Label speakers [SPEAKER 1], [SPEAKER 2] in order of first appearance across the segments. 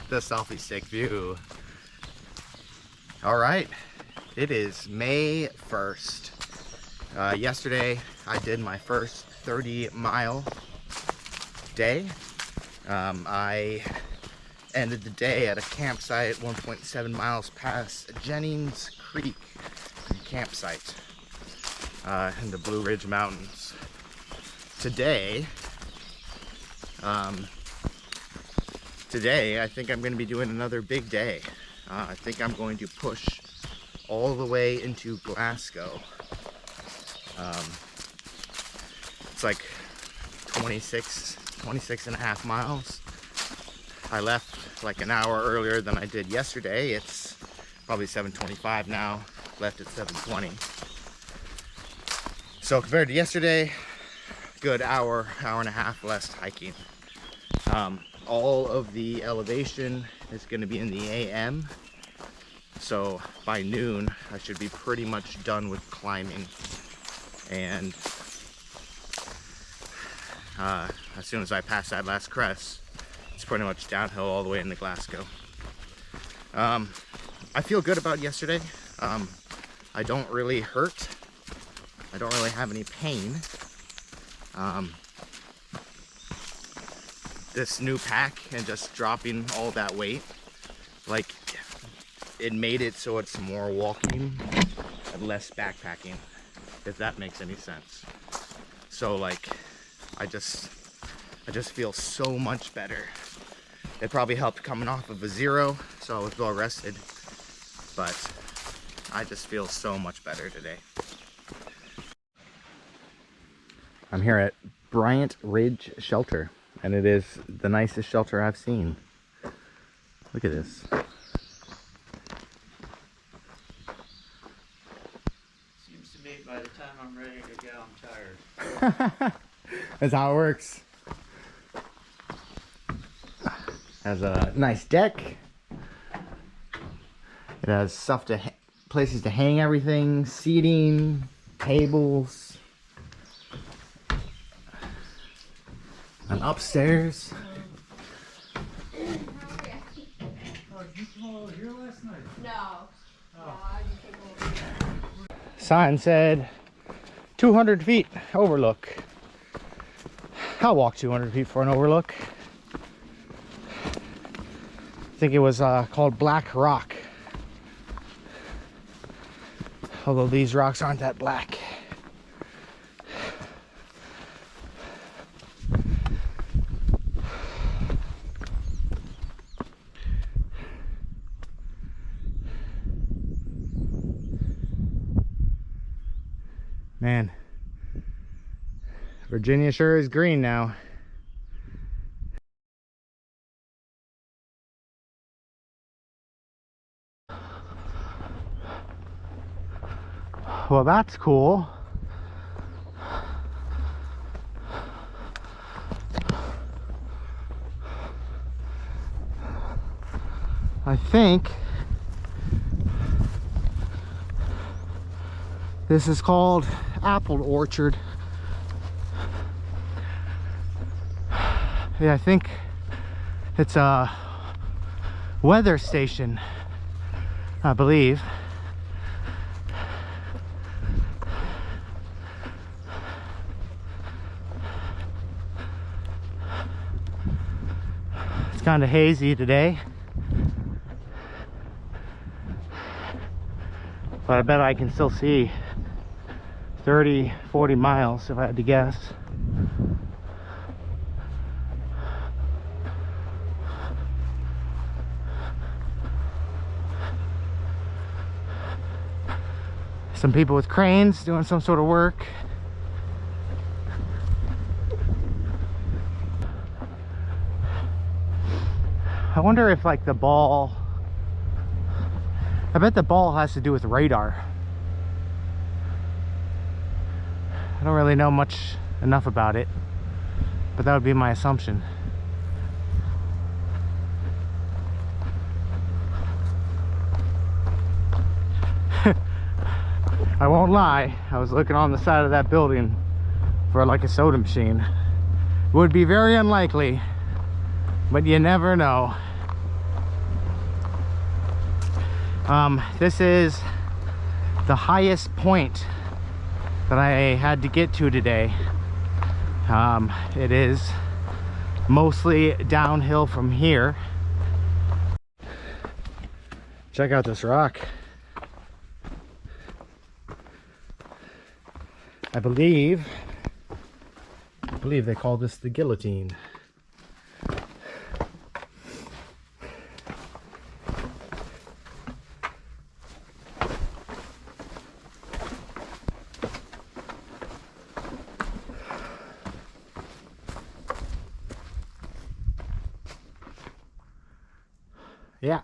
[SPEAKER 1] the selfie stick view. All right, it is May 1st. Yesterday I did my first 30-mile day. I ended the day at a campsite 1.7 miles past Jennings Creek campsite in the Blue Ridge Mountains. Today I think I'm going to be doing another big day. I think I'm going to push all the way into Glasgow. It's like 26 and a half miles. I left like an hour earlier than I did yesterday. It's probably 7:25 now. Left at 7:20. So compared to yesterday, good hour and a half less hiking. All of the elevation is going to be in the AM. So by noon, I should be pretty much done with climbing. And as soon as I pass that last crest, it's pretty much downhill all the way into Glasgow. I feel good about yesterday. I don't really hurt. I don't really have any pain. This new pack and just dropping all that weight, like, it made it so it's more walking and less backpacking, if that makes any sense. So like, I just feel so much better. It probably helped coming off of a 0, so I was well rested, but I just feel so much better today. I'm here at Bryant Ridge Shelter, and it is the nicest shelter I've seen. Look at this.
[SPEAKER 2] Seems to me by the time I'm ready to go, I'm tired.
[SPEAKER 1] That's how it works. Has a nice deck. It has stuff to places to hang everything, seating, tables. And upstairs.
[SPEAKER 2] Oh, did you come over here last night?
[SPEAKER 3] No.
[SPEAKER 2] Oh.
[SPEAKER 3] No, I didn't take over here.
[SPEAKER 1] Sign said 200 feet overlook. I'll walk 200 feet for an overlook. I think it was called Black Rock. Although these rocks aren't that black. Man, Virginia sure is green now. Well, that's cool. I think this is called Apple Orchard. Yeah, I think it's a weather station, I believe. It's kind of hazy today, but I bet I can still see 30-40 miles if I had to guess. Some people with cranes doing some sort of work. I wonder if like the ball, I bet the ball has to do with radar. I don't really know enough about it, but that would be my assumption. I won't lie, I was looking on the side of that building for like a soda machine. Would be very unlikely, but you never know. This is the highest point that I had to get to today. It is mostly downhill from here. Check out this rock. I believe they call this the guillotine. Yeah,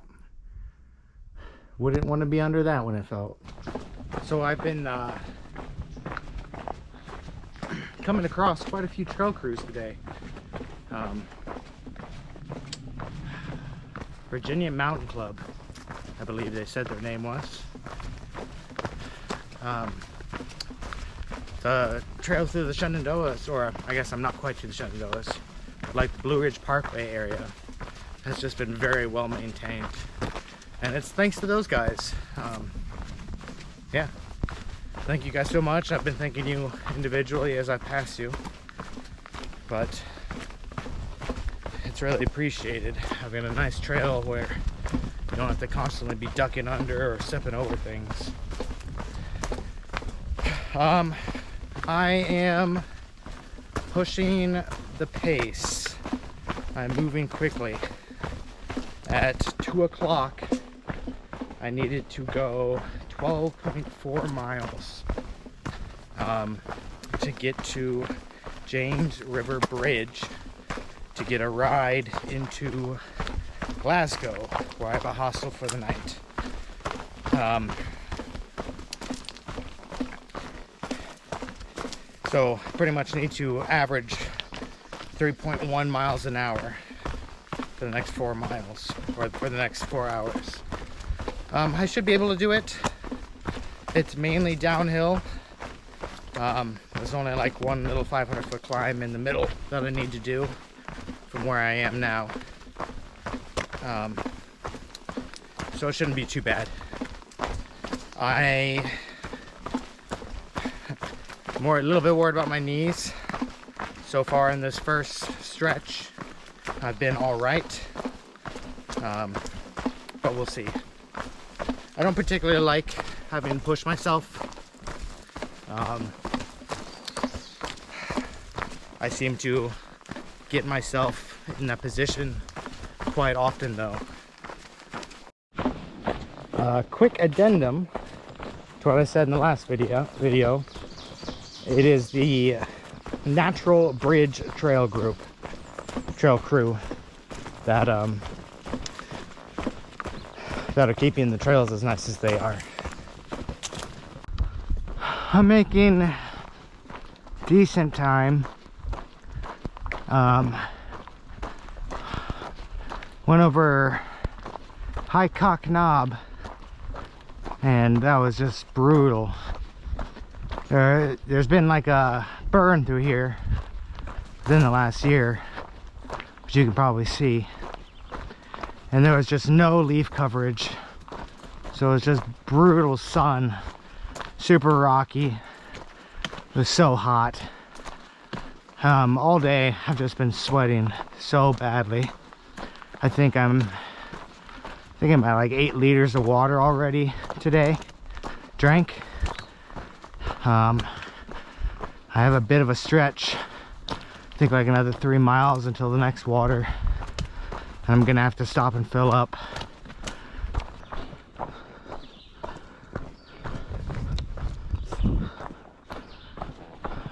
[SPEAKER 1] wouldn't want to be under that when it felt. So I've been coming across quite a few trail crews today. Virginia Mountain Club, I believe they said their name was. The trail through the Shenandoahs, or I guess I'm not quite through the Shenandoahs, like the Blue Ridge Parkway area, has just been very well maintained, and it's thanks to those guys. Yeah, thank you guys so much. I've been thanking you individually as I pass you, but it's really appreciated having a nice trail where you don't have to constantly be ducking under or stepping over things. I am pushing the pace. I'm moving quickly. At 2 o'clock, I needed to go 12.4 miles to get to James River Bridge to get a ride into Glasgow, where I have a hostel for the night. So pretty much need to average 3.1 miles an hour for the next 4 miles, or for the next 4 hours. I should be able to do it. It's mainly downhill. There's only like one little 500-foot climb in the middle that I need to do from where I am now. So it shouldn't be too bad. I'm a little bit worried about my knees. So far in this first stretch, I've been all right, but we'll see. I don't particularly like having to push myself. I seem to get myself in that position quite often, though. Quick addendum to what I said in the last video. It is the Natural Bridge Trail Crew that are keeping the trails as nice as they are. I'm making decent time. Went over High Cock Knob, and that was just brutal. There's been like a burn through here within the last year, which you can probably see, and there was just no leaf coverage, so it was just brutal sun, super rocky. It was so hot. All day I've just been sweating so badly. I think I'm at like 8 liters of water already today drank. I have a bit of a stretch, I think like another 3 miles until the next water, and I'm gonna have to stop and fill up.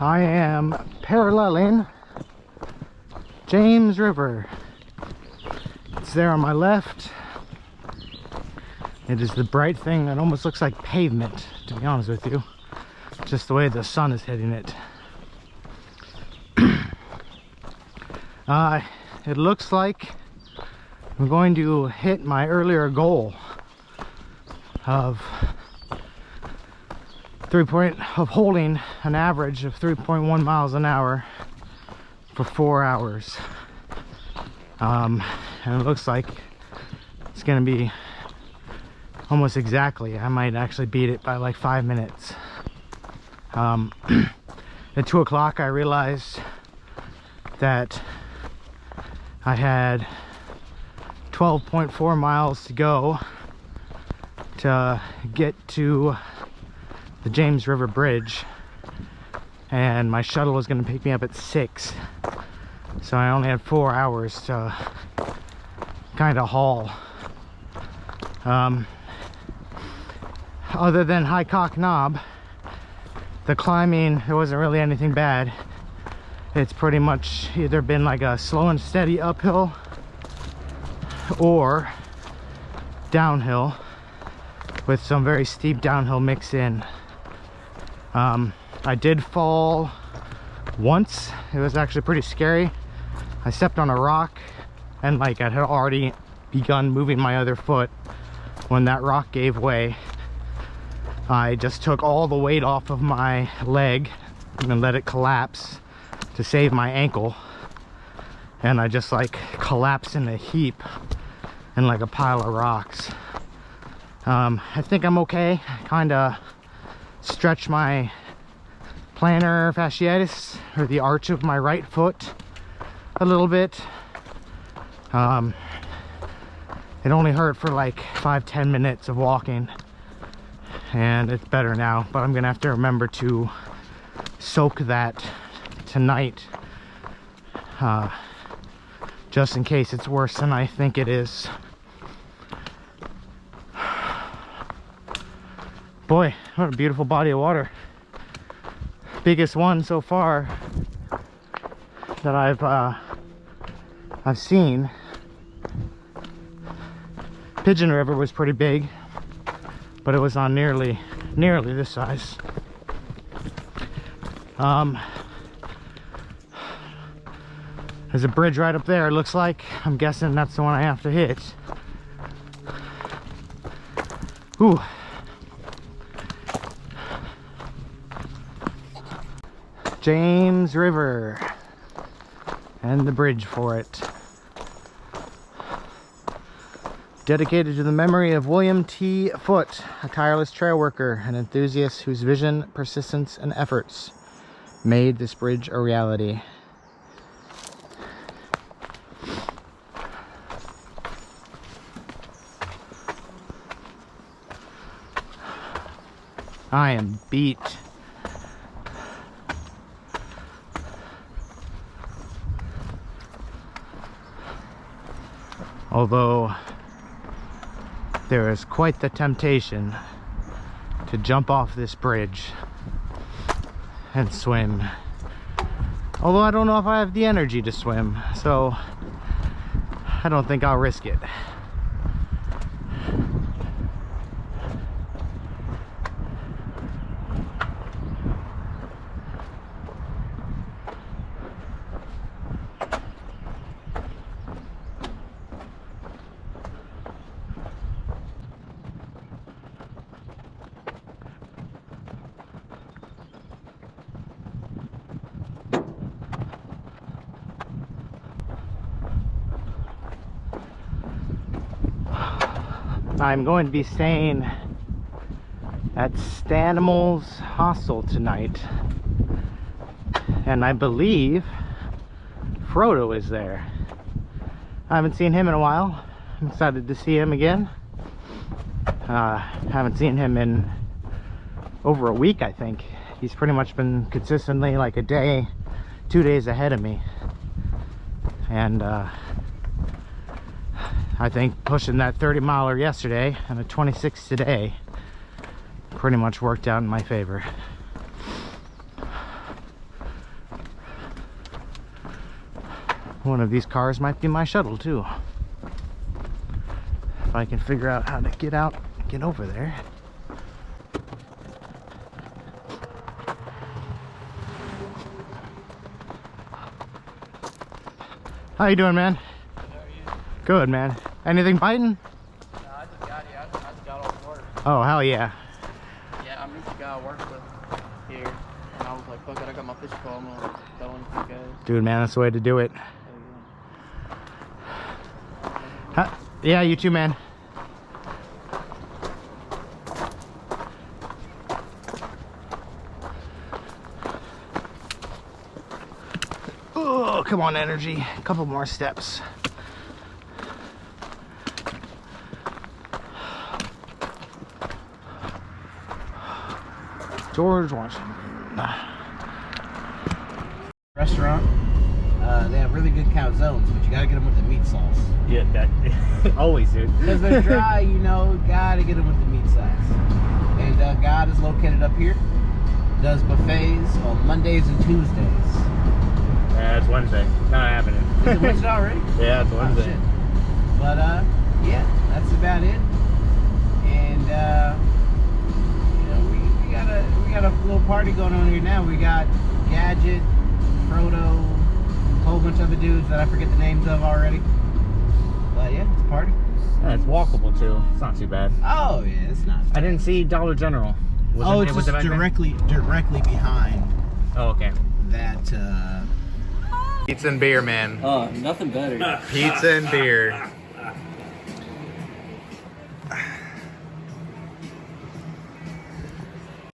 [SPEAKER 1] I am paralleling James River. It's there on my left. It is the bright thing that almost looks like pavement, to be honest with you. Just the way the sun is hitting it. It looks like I'm going to hit my earlier goal of holding an average of 3.1 miles an hour for 4 hours. And it looks like it's going to be
[SPEAKER 4] almost exactly. I might actually beat it by like 5 minutes. At 2 o'clock I realized that I had 12.4 miles to go to get to the James River Bridge, and my shuttle was going to pick me up at 6, so I only had 4 hours to kind of haul. Other than High Cock Knob, the climbing, there wasn't really anything bad. It's pretty much either been like a slow and steady uphill or downhill with some very steep downhill mixed in. I did fall once. It was actually pretty scary. I stepped on a rock and like I had already begun moving my other foot when that rock gave way. I just took all the weight off of my leg and let it collapse to save my ankle, and I just like collapsed in a heap in like a pile of rocks. I think I'm okay. Kind of stretched my plantar fasciitis, or the arch of my right foot, a little bit. It only hurt for like 5-10 minutes of walking, and it's better now, but I'm gonna have to remember to soak that tonight, just in case it's worse than I think it is. Boy, what a beautiful body of water. Biggest one so far that I've seen. Pigeon River was pretty big, but it was on nearly this size. There's a bridge right up there, it looks like. I'm guessing that's the one I have to hit. Ooh. James River and the bridge for it. Dedicated to the memory of William T. Foote, a tireless trail worker and enthusiast whose vision, persistence, and efforts made this bridge a reality. I am beat. Although there is quite the temptation to jump off this bridge and swim. Although I don't know if I have the energy to swim, so I don't think I'll risk it. I'm going to be staying at Stanimals Hostel tonight, and I believe Frodo is there. I haven't seen him in a while. I'm excited to see him again. Haven't seen him in over a week, I think. He's pretty much been consistently like a day, 2 days ahead of me, and I think pushing that 30-miler yesterday and a 26 today pretty much worked out in my favor. One of these cars might be my shuttle too, if I can figure out how to get out, get over there. How you doing, man?
[SPEAKER 3] How are you?
[SPEAKER 4] Good, man. Anything biting?
[SPEAKER 3] No, I just got here. I just got off work.
[SPEAKER 4] Oh, hell yeah.
[SPEAKER 3] Yeah, I met the guy I work with here, and I was like, fuck it, I got my fishing pole. I'm gonna throw in a few guys.
[SPEAKER 4] Dude, man, that's the way to do it. Yeah, you too, man. come on, energy. A couple more steps. George Washington.
[SPEAKER 5] Restaurant. They have really good calzones, but you gotta get them with the meat sauce.
[SPEAKER 4] Yeah, that always, dude.
[SPEAKER 5] Because they're dry, you know, gotta get them with the meat sauce. And God is located up here. Does buffets on Mondays and Tuesdays.
[SPEAKER 4] Yeah, it's Wednesday. Not happening.
[SPEAKER 5] Is it Wednesday already?
[SPEAKER 4] Yeah, it's
[SPEAKER 5] Oh,
[SPEAKER 4] Wednesday.
[SPEAKER 5] shit. But yeah, that's about it. And you know, we got a little party going on here now. We got Gadget, Frodo, a whole bunch of other dudes that I forget the names of already. But yeah, it's a party.
[SPEAKER 4] Yeah, it's walkable too. It's not too bad.
[SPEAKER 5] Oh yeah, it's not.
[SPEAKER 4] I didn't see Dollar General.
[SPEAKER 5] It's just directly behind
[SPEAKER 4] Oh, okay.
[SPEAKER 5] that.
[SPEAKER 1] Pizza and beer, man.
[SPEAKER 3] Oh, nothing better.
[SPEAKER 1] Pizza and beer.